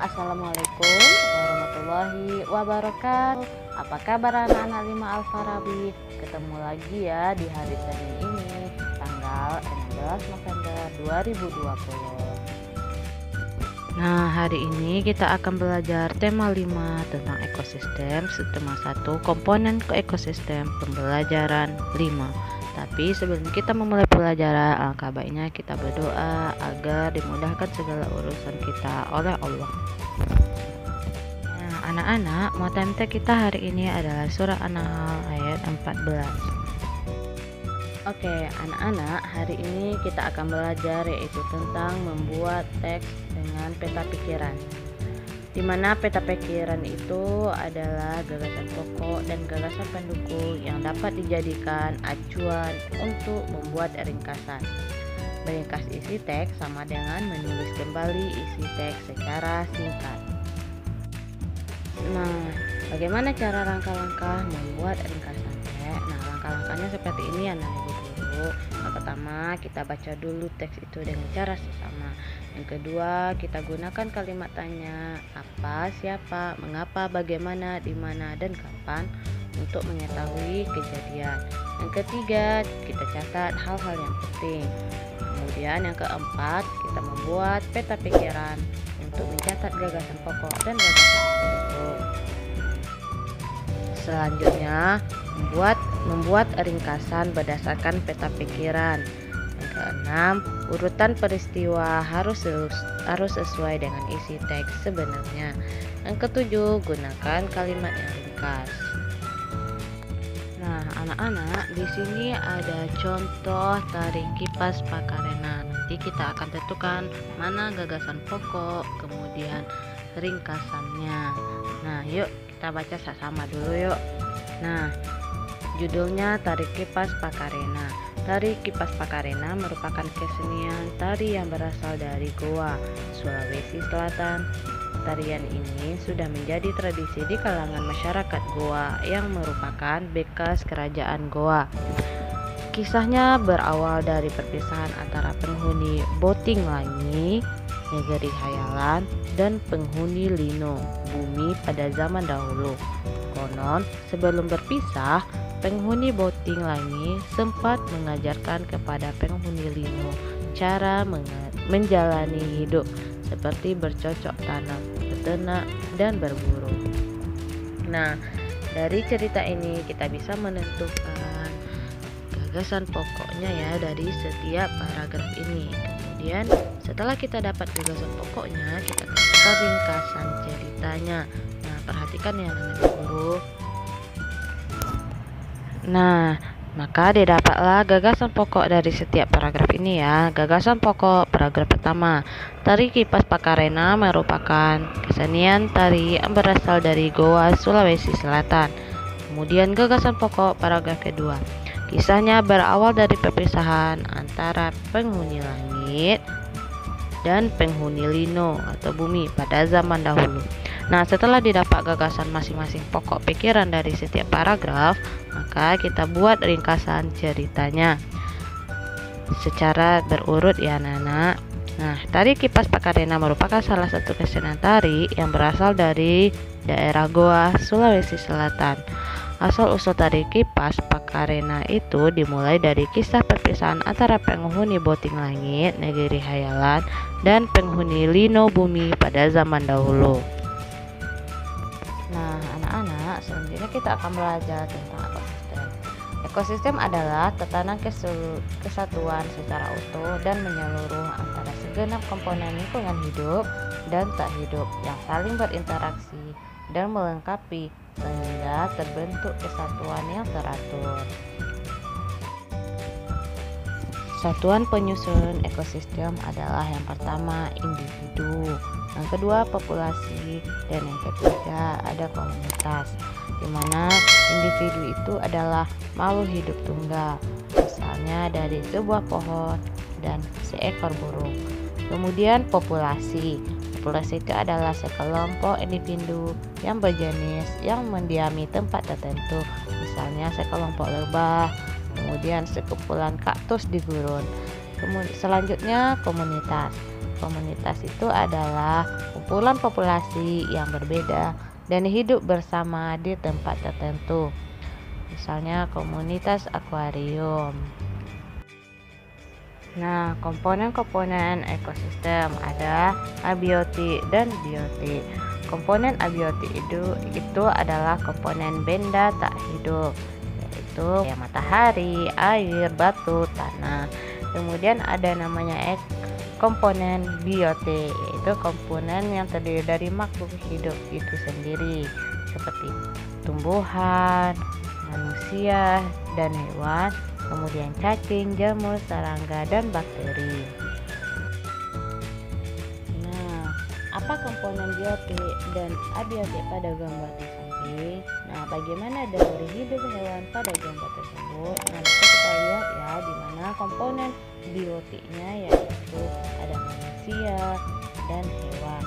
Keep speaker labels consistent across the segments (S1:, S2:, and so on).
S1: Assalamualaikum warahmatullahi wabarakatuh. Apa kabar anak-anak 5 Al-Farabi? Ketemu lagi ya di hari Senin ini, tanggal 16 November 2020. Nah, hari ini kita akan belajar tema 5 tentang ekosistem, tema 1 komponen ke ekosistem, pembelajaran 5. Tapi sebelum kita memulai pelajaran, alangkah baiknya kita berdoa agar dimudahkan segala urusan kita oleh Allah. Nah, anak-anak, materi kita hari ini adalah surah An-Nahl ayat 14. Oke, anak-anak, hari ini kita akan belajar yaitu tentang membuat teks dengan peta pikiran. Di mana peta pikiran itu adalah gagasan pokok dan gagasan pendukung yang dapat dijadikan acuan untuk membuat ringkasan. Meringkas isi teks sama dengan menulis kembali isi teks secara singkat. Nah, bagaimana cara langkah-langkah membuat ringkasan teks? Nah, langkah-langkahnya seperti ini anak ibu guru. Yang pertama, kita baca dulu teks itu dengan cara sesama. Yang kedua, kita gunakan kalimat tanya, apa, siapa, mengapa, bagaimana, di mana, dan kapan untuk mengetahui kejadian. Yang ketiga, kita catat hal-hal yang penting. Kemudian yang keempat, kita membuat peta pikiran untuk mencatat gagasan pokok dan gagasan pendukung. Selanjutnya, membuat ringkasan berdasarkan peta pikiran. Yang keenam, urutan peristiwa harus sesuai dengan isi teks sebenarnya. Yang ketujuh, gunakan kalimat yang ringkas. Nah, anak-anak, di sini ada contoh tarik kipas Pakarena. Nanti kita akan tentukan mana gagasan pokok, kemudian ringkasannya. Nah, yuk kita baca sama dulu yuk. Nah, judulnya Tarik Kipas Pakarena. Tari Kipas Pakarena merupakan kesenian tari yang berasal dari Goa, Sulawesi Selatan. Tarian ini sudah menjadi tradisi di kalangan masyarakat Goa yang merupakan bekas kerajaan Goa. Kisahnya berawal dari perpisahan antara penghuni Boting Langi, negeri Hayalan, dan penghuni Lino, bumi pada zaman dahulu. Konon, sebelum berpisah, penghuni Boting Langi sempat mengajarkan kepada penghuni Lino cara menjalani hidup seperti bercocok tanam, beternak, dan berburu. Nah, dari cerita ini kita bisa menentukan gagasan pokoknya ya dari setiap paragraf ini. Kemudian setelah kita dapat gagasan pokoknya, kita tentukan ringkasan ceritanya. Nah, perhatikan ya anak guru. Nah, maka didapatlah gagasan pokok dari setiap paragraf ini ya. Gagasan pokok paragraf pertama. Tari Kipas Pakarena merupakan kesenian tari yang berasal dari Goa, Sulawesi Selatan. Kemudian gagasan pokok paragraf kedua. Kisahnya berawal dari perpisahan antara penghuni langit dan penghuni Lino atau bumi pada zaman dahulu. Nah, setelah didapat gagasan masing-masing pokok pikiran dari setiap paragraf, maka kita buat ringkasan ceritanya secara berurut ya anak-anak. Nah, tari Kipas Pakarena merupakan salah satu kesenian tari yang berasal dari daerah Goa, Sulawesi Selatan. Asal-usul tari Kipas Pakarena itu dimulai dari kisah perpisahan antara penghuni Boting Langit, negeri Hayalan, dan penghuni Lino bumi pada zaman dahulu. Nah, anak-anak, selanjutnya kita akan belajar tentang ekosistem. Ekosistem adalah tatanan kesatuan secara utuh dan menyeluruh antara segenap komponen lingkungan hidup dan tak hidup yang saling berinteraksi dan melengkapi sehingga terbentuk kesatuan yang teratur. Satuan penyusun ekosistem adalah yang pertama individu, yang kedua populasi, dan yang ketiga ada komunitas, di mana individu itu adalah makhluk hidup tunggal, misalnya dari sebuah pohon dan seekor burung. Kemudian populasi itu adalah sekelompok individu yang berjenis yang mendiami tempat tertentu, misalnya sekelompok lebah, kemudian sekumpulan kaktus di gurun. Selanjutnya komunitas. Komunitas itu adalah kumpulan populasi yang berbeda dan hidup bersama di tempat tertentu. Misalnya komunitas akuarium. Nah, komponen-komponen ekosistem ada abiotik dan biotik. Komponen abiotik itu adalah komponen benda tak hidup, yaitu matahari, air, batu, tanah. Kemudian ada namanya komponen biotik, yaitu komponen yang terdiri dari makhluk hidup itu sendiri, seperti tumbuhan, manusia, dan hewan, kemudian cacing, jamur, serangga, dan bakteri. Nah, apa komponen biotik dan abiotik pada gambar di samping? Nah, bagaimana dari hidup hewan pada gambar tersebut? Nah, bisa kita lihat ya, di mana komponen biotiknya yaitu ada manusia dan hewan.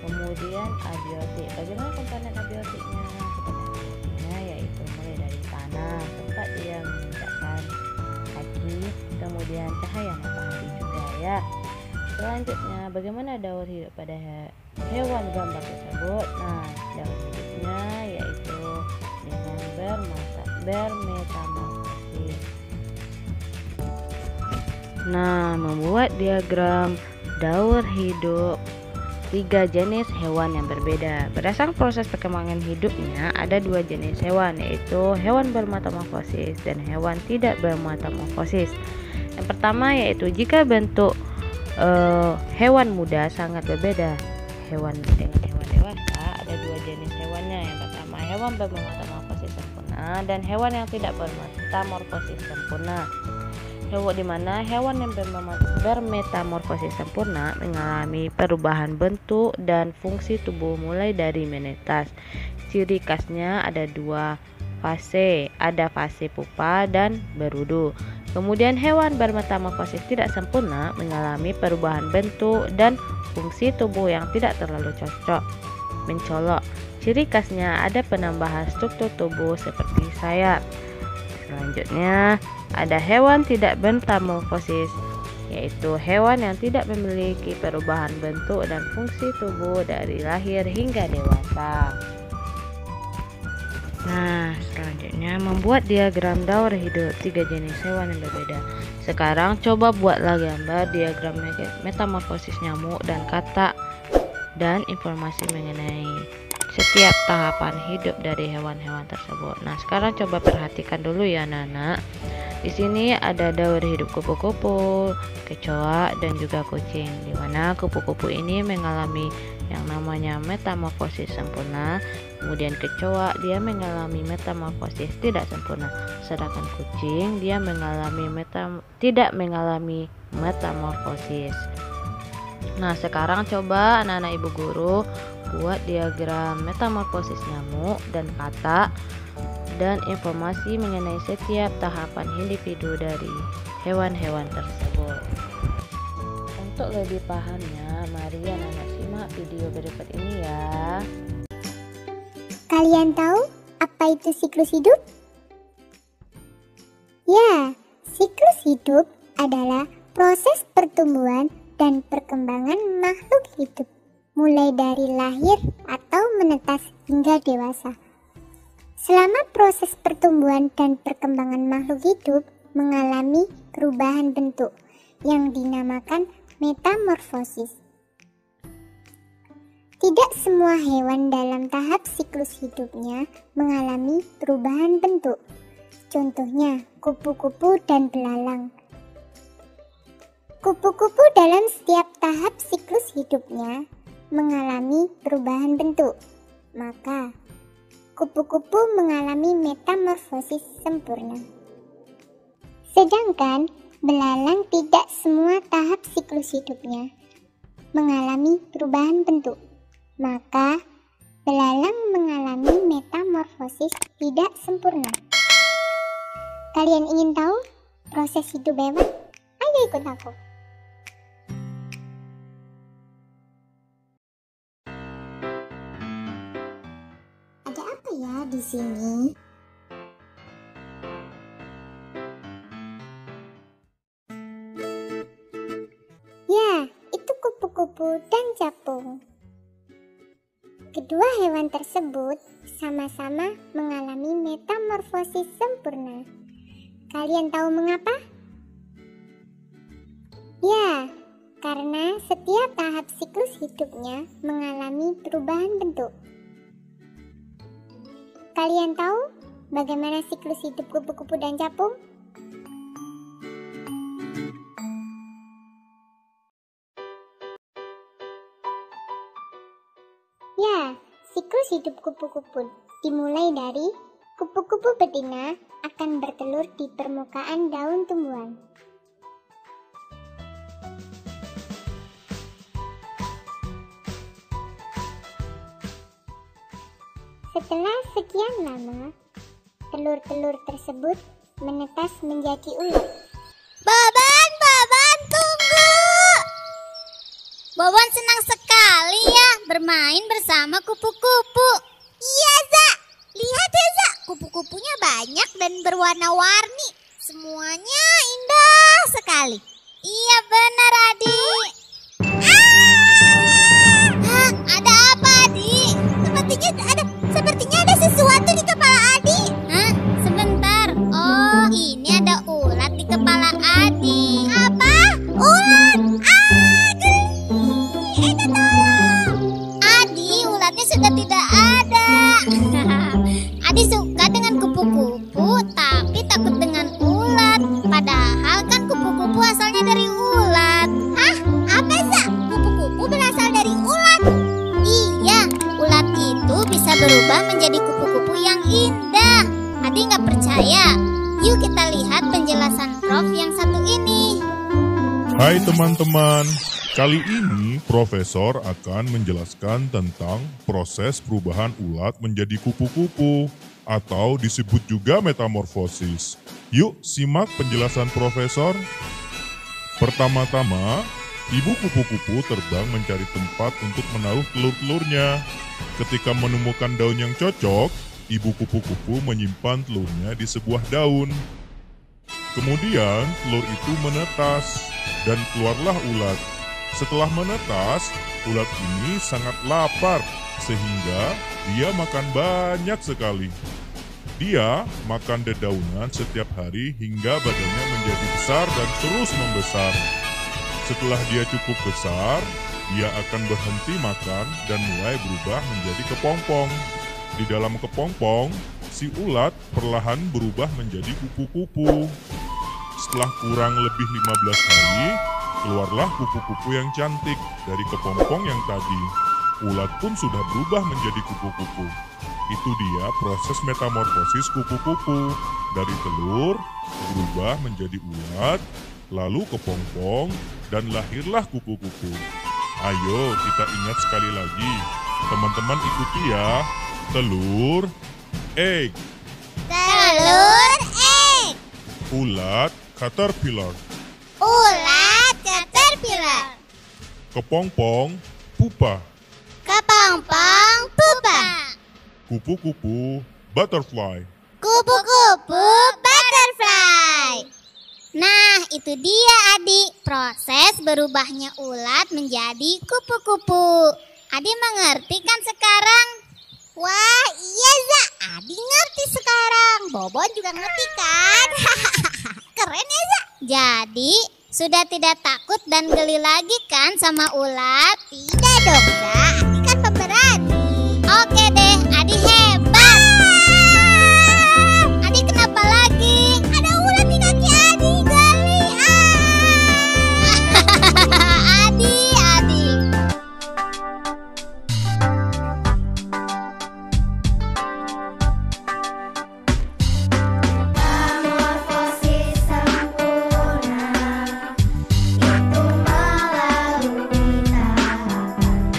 S1: Kemudian abiotik, bagaimana komponen abiotiknya? Komponen abiotiknya yaitu mulai dari tanah, tempat dia menginjakkan kaki, kemudian cahaya matahari juga ya. Selanjutnya, bagaimana daur hidup pada hewan gambar tersebut? Nah, daur hidupnya yaitu dengan bermetamorfosis. Nah, membuat diagram daur hidup 3 jenis hewan yang berbeda. Berdasarkan proses perkembangan hidupnya, ada 2 jenis hewan, yaitu hewan bermetamorfosis dan hewan tidak bermetamorfosis. Yang pertama yaitu jika bentuk hewan muda sangat berbeda. Hewan dengan hewan dewasa ada 2 jenis hewannya. Yang pertama hewan bermetamorfosis sempurna dan hewan yang tidak bermetamorfosis sempurna. Di mana hewan yang bermetamorfosis sempurna mengalami perubahan bentuk dan fungsi tubuh mulai dari menetas. Ciri khasnya ada 2 fase, ada fase pupa dan berudu. Kemudian hewan bermetamorfosis tidak sempurna mengalami perubahan bentuk dan fungsi tubuh yang tidak terlalu mencolok. Ciri khasnya ada penambahan struktur tubuh seperti sayap. Selanjutnya ada hewan tidak bermetamorfosis, yaitu hewan yang tidak memiliki perubahan bentuk dan fungsi tubuh dari lahir hingga dewasa. Nah, selanjutnya membuat diagram daur hidup 3 jenis hewan yang berbeda. Sekarang coba buatlah gambar diagram metamorfosis nyamuk dan kata dan informasi mengenai setiap tahapan hidup dari hewan-hewan tersebut. Nah, sekarang coba perhatikan dulu ya anak-anak. Di sini ada daur hidup kupu-kupu, kecoa, dan juga kucing, di mana kupu-kupu ini mengalami yang namanya metamorfosis sempurna. Kemudian kecoa dia mengalami metamorfosis tidak sempurna, sedangkan kucing dia tidak mengalami metamorfosis. Nah, sekarang coba anak-anak ibu guru buat diagram metamorfosis nyamuk dan kata dan informasi mengenai setiap tahapan individu dari hewan-hewan tersebut. Untuk lebih pahamnya, mari anak-anak simak video berikut ini ya.
S2: Kalian tahu apa itu siklus hidup? Ya, siklus hidup adalah proses pertumbuhan dan perkembangan makhluk hidup, mulai dari lahir atau menetas hingga dewasa. Selama proses pertumbuhan dan perkembangan makhluk hidup mengalami perubahan bentuk yang dinamakan metamorfosis. Tidak semua hewan dalam tahap siklus hidupnya mengalami perubahan bentuk. Contohnya, kupu-kupu dan belalang. Kupu-kupu dalam setiap tahap siklus hidupnya mengalami perubahan bentuk. Maka, kupu-kupu mengalami metamorfosis sempurna. Sedangkan belalang tidak semua tahap siklus hidupnya mengalami perubahan bentuk. Maka, belalang mengalami metamorfosis tidak sempurna. Kalian ingin tahu proses hidup hewan? Ayo ikut aku. Ada apa ya di sini? Ya, itu kupu-kupu. kupu-kupu, dan capung. Kedua hewan tersebut sama-sama mengalami metamorfosis sempurna. Kalian tahu mengapa? Ya, karena setiap tahap siklus hidupnya mengalami perubahan bentuk. Kalian tahu bagaimana siklus hidup kupu-kupu dan capung? Ya, siklus hidup kupu-kupu dimulai dari kupu-kupu betina akan bertelur di permukaan daun tumbuhan. Setelah sekian lama, telur-telur tersebut menetas menjadi ulat.
S3: Boban, tunggu! Boban senang sekali ya bermain bersama kupu-kupu. Iya, Za. Lihat ya, Za. Kupu-kupunya banyak dan berwarna-warni. Semuanya indah sekali. Iya benar, Adik. Hah, ada apa, Adik? Sepertinya ada sesuatu di kepala Adik. Hah? Sebentar. Oh, ini ada ulat di kepala Adik. Apa? Ulat? Eda tolong. Adik, ulatnya sudah tidak ada. Adik suka dengan kupu-kupu, tapi takut dengan ulat. Padahal kan kupu-kupu asalnya dari ulat. Hah? Apa sih? Kupu-kupu berasal dari ulat? Iya, ulat itu bisa berubah menjadi kupu-kupu yang indah. Adik nggak percaya? Yuk kita lihat penjelasan Prof yang satu ini.
S4: Hai teman-teman, kali ini Profesor akan menjelaskan tentang proses perubahan ulat menjadi kupu-kupu atau disebut juga metamorfosis. Yuk simak penjelasan Profesor. Pertama-tama, ibu kupu-kupu terbang mencari tempat untuk menaruh telur-telurnya. Ketika menemukan daun yang cocok, ibu kupu-kupu menyimpan telurnya di sebuah daun. Kemudian telur itu menetas dan keluarlah ulat. Setelah menetas, ulat ini sangat lapar sehingga dia makan banyak sekali. Dia makan dedaunan setiap hari hingga badannya menjadi besar dan terus membesar. Setelah dia cukup besar, dia akan berhenti makan dan mulai berubah menjadi kepompong. Di dalam kepompong, si ulat perlahan berubah menjadi kupu-kupu. Setelah kurang lebih 15 hari, keluarlah kupu-kupu yang cantik dari kepompong yang tadi. Ulat pun sudah berubah menjadi kupu-kupu. Itu dia proses metamorfosis kupu-kupu. Dari telur, berubah menjadi ulat, lalu kepompong, dan lahirlah kupu-kupu. Ayo kita ingat sekali lagi. Teman-teman ikuti ya. Telur, egg.
S3: Telur, egg.
S4: Ulat, caterpillar.
S3: Ulat, caterpillar.
S4: Kepompong, pupa.
S3: Kepompong, pupa.
S4: Kupu-kupu, butterfly.
S3: Kupu-kupu, butterfly. Nah, itu dia Adik, proses berubahnya ulat menjadi kupu-kupu. Adik mengerti kan sekarang? Wah, iya Za, Adik ngerti sekarang. Bobon juga ngerti kan? Keren ya Za. Jadi, sudah tidak takut dan geli lagi kan sama ulat? Tidak dong Za, Adik kan pemberani. Oke deh, Adik hebat. Adik kenapa lagi? Ada ulat di kaki Adik, geli. Adik.
S5: Metamorfosis sempurna itu melalui tahapan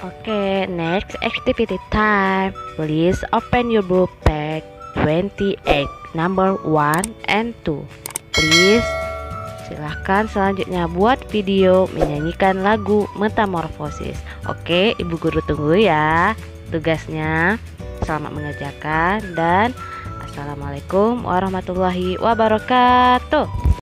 S1: Oke, next activity time. Please open your book page 28, number 1 and 2. Please, silahkan selanjutnya buat video menyanyikan lagu Metamorfosis. Oke, Ibu Guru tunggu ya tugasnya. Selamat mengerjakan dan Assalamualaikum warahmatullahi wabarakatuh.